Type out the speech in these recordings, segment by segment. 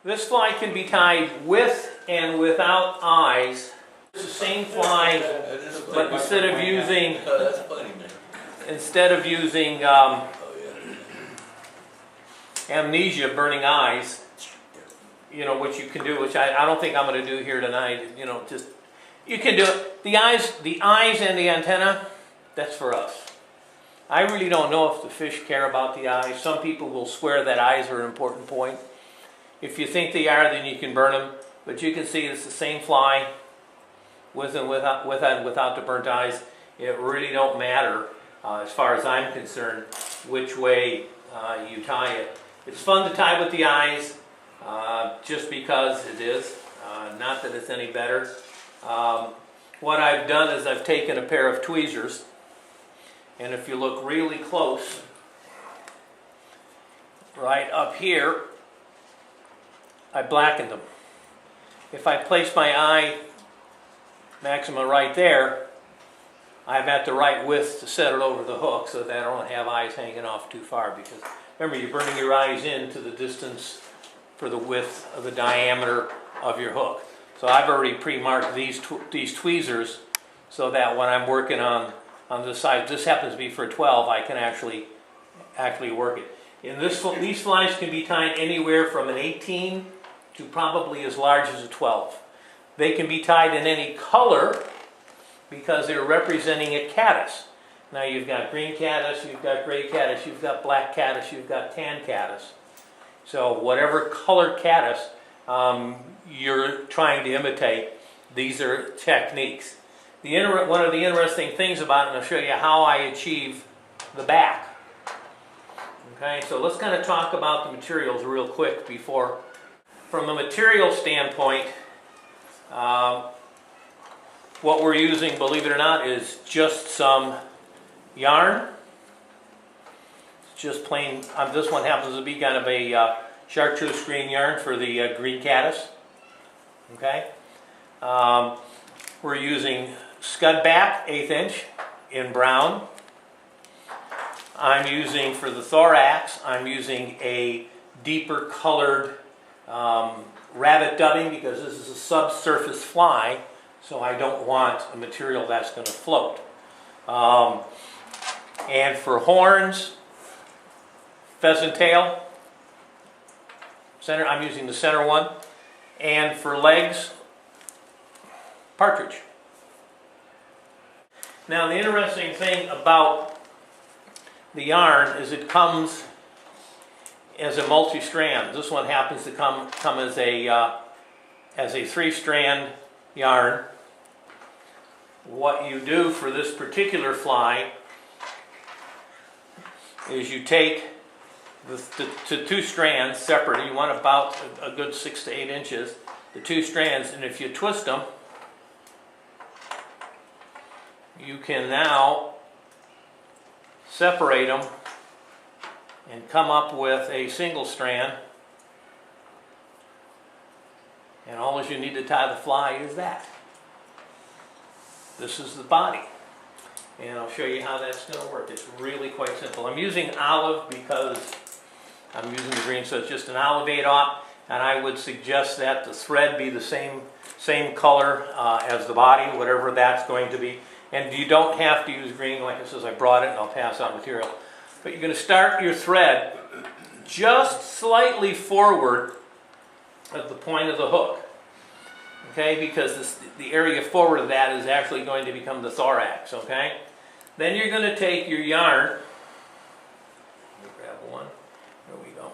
This fly can be tied with and without eyes. It's the same fly, but instead of using amnesia, burning eyes, you know, which you can do, which I don't think I'm going to do here tonight. You know, just you can do it. The eyes and the antenna, that's for us. I really don't know if the fish care about the eyes. Some people will swear that eyes are an important point. If you think they are, then you can burn them. But you can see it's the same fly with and without the burnt eyes. It really don't matter, as far as I'm concerned, which way you tie it. It's fun to tie with the eyes, just because it is. Not that it's any better. What I've done is I've taken a pair of tweezers, and if you look really close, right up here, I blackened them. If I place my eye maxima right there, I'm at the right width to set it over the hook so that I don't have eyes hanging off too far, because remember, you're burning your eyes into the distance for the width of the diameter of your hook. So I've already pre-marked these tweezers so that when I'm working on this side, this happens to be for 12, I can actually work it. These flies can be tied anywhere from an 18 to probably as large as a 12. They can be tied in any color because they're representing a caddis. Now you've got green caddis, you've got gray caddis, you've got black caddis, you've got tan caddis. So whatever color caddis you're trying to imitate, these are techniques. One of the interesting things about it, and I'll show you how I achieve the back. Okay, so let's kind of talk about the materials real quick before. From a material standpoint, what we're using, believe it or not, is just some yarn. It's just plain, this one happens to be kind of a chartreuse green yarn for the green caddis. Okay, we're using scud back 1/8 inch in brown. I'm using, for the thorax, I'm using a deeper colored rabbit dubbing, because this is a subsurface fly, so I don't want a material that's going to float. And for horns, pheasant tail, center, I'm using the center one. And for legs, partridge. Now the interesting thing about the yarn is it comes as a multi-strand. This one happens to come as a 3-strand yarn. What you do for this particular fly is you take the 2 strands separate. You want about a good 6 to 8 inches, the 2 strands, and if you twist them, you can now separate them and come up with a single strand, and all you need to tie the fly is that. This is the body, and I'll show you how that's going to work. It's really quite simple. I'm using olive because I'm using the green, so it's just an olive 8/0, and I would suggest that the thread be the same color as the body, whatever that's going to be. And you don't have to use green. Like it says, I brought it and I'll pass out material. But you're going to start your thread just slightly forward of the point of the hook. Okay, because the area forward of that is actually going to become the thorax. Okay? Then you're going to take your yarn. Let me grab one. There we go.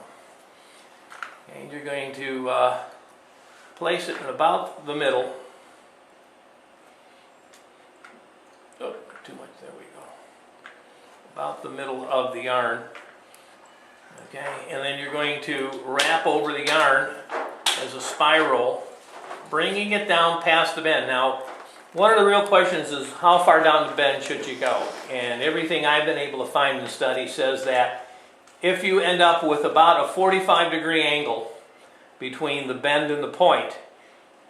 And you're going to place it in about the middle. Oh, too much. There we go. About the middle of the yarn. Okay, and then you're going to wrap over the yarn as a spiral, bringing it down past the bend. Now, one of the real questions is how far down the bend should you go? And everything I've been able to find in the study says that if you end up with about a 45-degree angle between the bend and the point,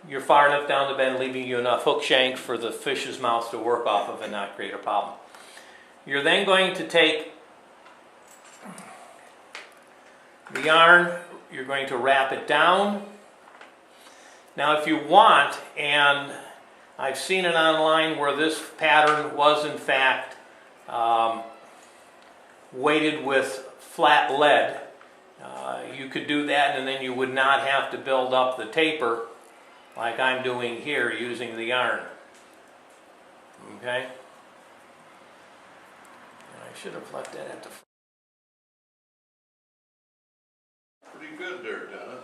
you're far enough down the bend, leaving you enough hook shank for the fish's mouth to work off of and not create a problem. You're then going to take the yarn you're going to wrap it down. Now if you want, and I've seen it online where this pattern was in fact weighted with flat lead, you could do that and then you would not have to build up the taper like I'm doing here using the yarn. Okay? And I should have left that at the front. Pretty good there, Dennis.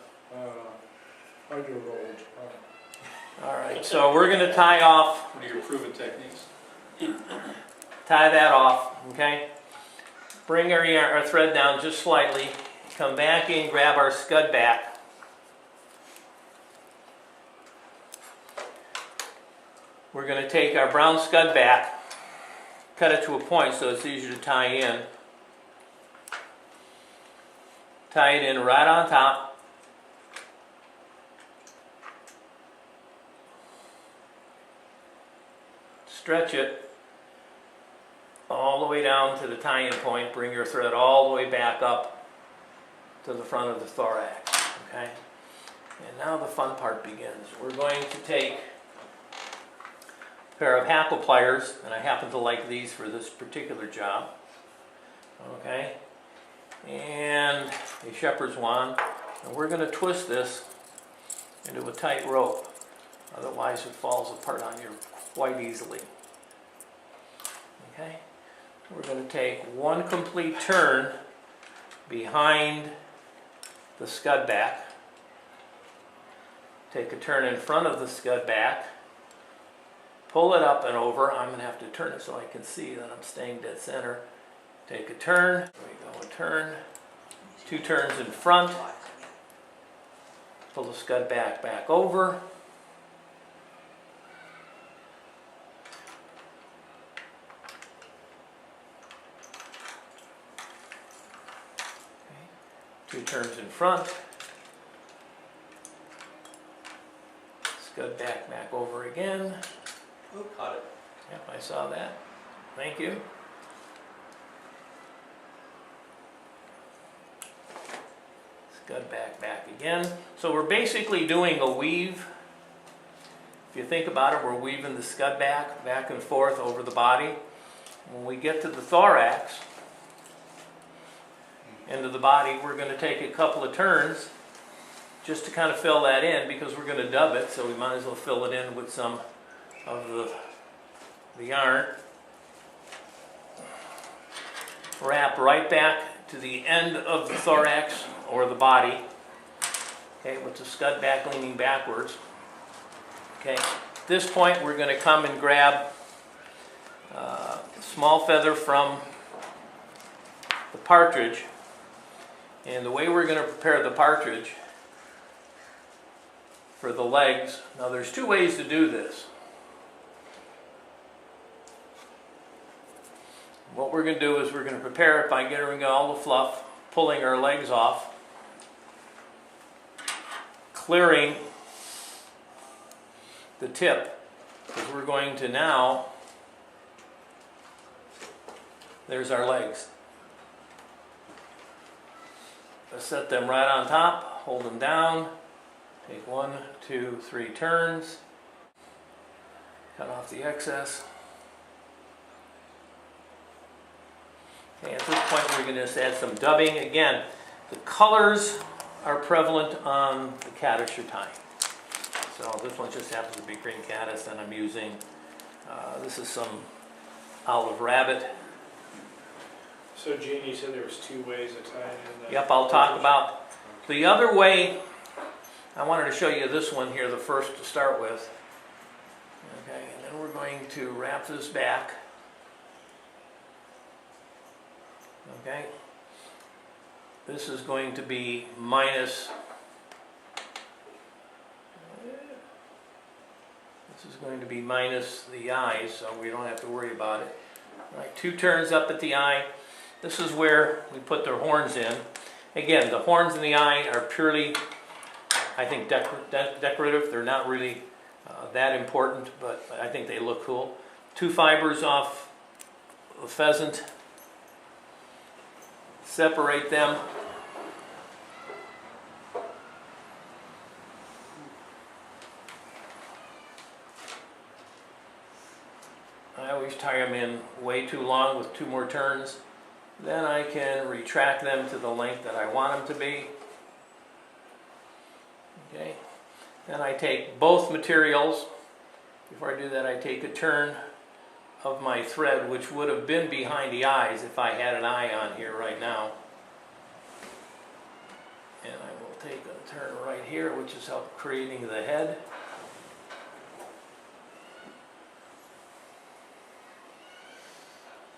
I do rolled. Alright, so we're going to tie off, What are your proven techniques? tie that off, okay? Bring our thread down just slightly, come back in, grab our scud back. We're going to take our brown scud back, cut it to a point so it's easier to tie in. Tie it in right on top. Stretch it all the way down to the tie-in point. Bring your thread all the way back up to the front of the thorax. Okay? And now the fun part begins. We're going to take a pair of hackle pliers, and I happen to like these for this particular job. Okay? And a shepherd's wand. And we're going to twist this into a tight rope. Otherwise it falls apart on you quite easily. Okay? We're going to take one complete turn behind the scud back. Take a turn in front of the scud back. Pull it up and over. I'm going to have to turn it so I can see that I'm staying dead center. Take a turn. There we go, a turn. Two turns in front. Pull the scud back over. Two turns in front, scud back over again. Oh, caught it. Yep, I saw that. Thank you. Scud back again. So we're basically doing a weave. If you think about it, we're weaving the scud back and forth over the body. When we get to the thorax, into the body, we're going to take a couple of turns just to kind of fill that in because we're going to dub it, so we might as well fill it in with some of the yarn. Wrap right back to the end of the thorax or the body, okay, with the scud back leaning backwards. Okay, at this point we're going to come and grab a small feather from the partridge. And the way we're going to prepare the partridge for the legs, now there's two ways to do this. What we're going to do is we're going to prepare it by getting all the fluff, pulling our legs off, clearing the tip, because we're going to now, there's our legs. Let's set them right on top, hold them down, take 1, 2, 3 turns, cut off the excess. Okay, at this point we're going to just add some dubbing. Again, the colors are prevalent on the caddis you're tying. So this one just happens to be green caddis, and I'm using, this is some olive rabbit. So Gene, you said there was two ways of tying in the... Yep, I'll talk about the other way. I wanted to show you this one here, the first to start with. Okay, and then we're going to wrap this back. Okay, this is going to be minus, this is going to be minus the eyes, so we don't have to worry about it. All right, 2 turns up at the eye. This is where we put their horns in. Again, the horns in the eye are purely, I think, decorative. They're not really that important, but I think they look cool. 2 fibers off the pheasant. Separate them. always tie them in way too long with 2 more turns. Then I can retract them to the length that I want them to be. Okay. Then I take both materials. Before I do that, I take a turn of my thread, which would have been behind the eyes if I had an eye on here right now. And I will take a turn right here, which is help creating the head.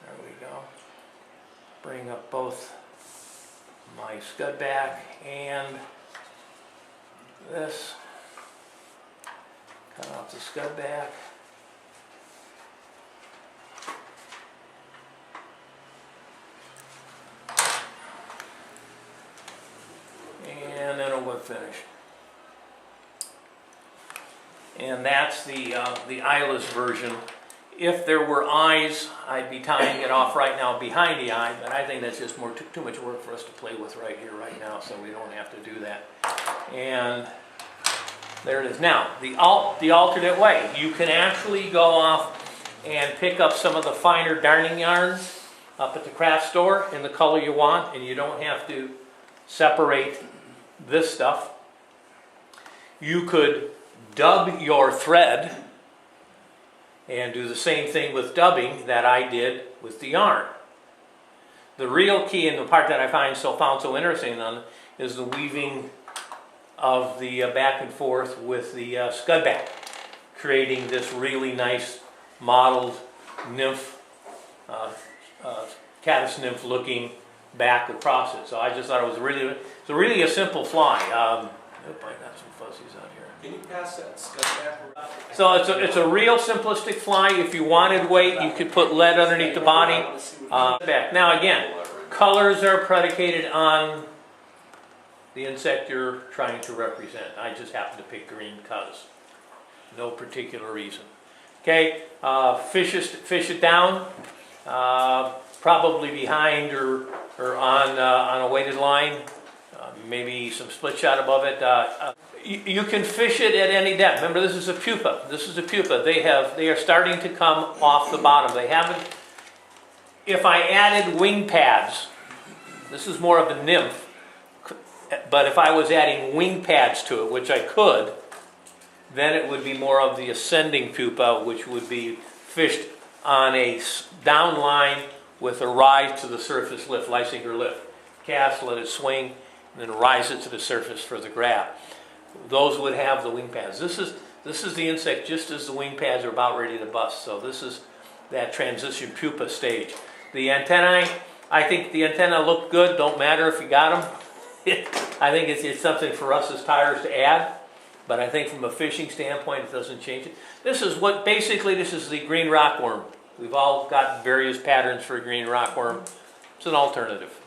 There we go. Bring up both my scud back and this. Cut off the scud back. And then a whip finish. And that's the eyeless version. If there were eyes, I'd be tying it off right now behind the eye, but I think that's just too much work for us to play with right here, right now, so we don't have to do that. And there it is. Now, the alternate way. You can actually go off and pick up some of the finer darning yarns up at the craft store in the color you want, and you don't have to separate this stuff. You could dub your thread and do the same thing with dubbing that I did with the yarn. The real key, and the part that I found so interesting on, is the weaving of the back and forth with the scud back, creating this really nice modeled nymph, caddis nymph looking back across it. So I just thought it was really a simple fly. I got some fuzzies out here. Can you pass that scud back around? So it's a real simplistic fly. If you wanted weight, you could put lead underneath the body. Back. Now again, colors are predicated on the insect you're trying to represent. I just happen to pick green because. No particular reason. Okay, fish it down, probably behind or on a weighted line, maybe some split shot above it. You can fish it at any depth. Remember, this is a pupa. This is a pupa. They are starting to come off the bottom. They haven't. If I added wing pads, this is more of a nymph. But if I was adding wing pads to it, which I could, then it would be more of the ascending pupa, which would be fished on a down line with a rise to the surface lift, Lysinger lift. Cast, let it swing, and then rise it to the surface for the grab. Those would have the wing pads. This is the insect just as the wing pads are about ready to bust. So this is that transition pupa stage. The antennae, I think the antennae look good. Don't matter if you got them. I think it's something for us as tyers to add. But I think from a fishing standpoint, it doesn't change it. This is the green rockworm. We've all got various patterns for a green rockworm. It's an alternative.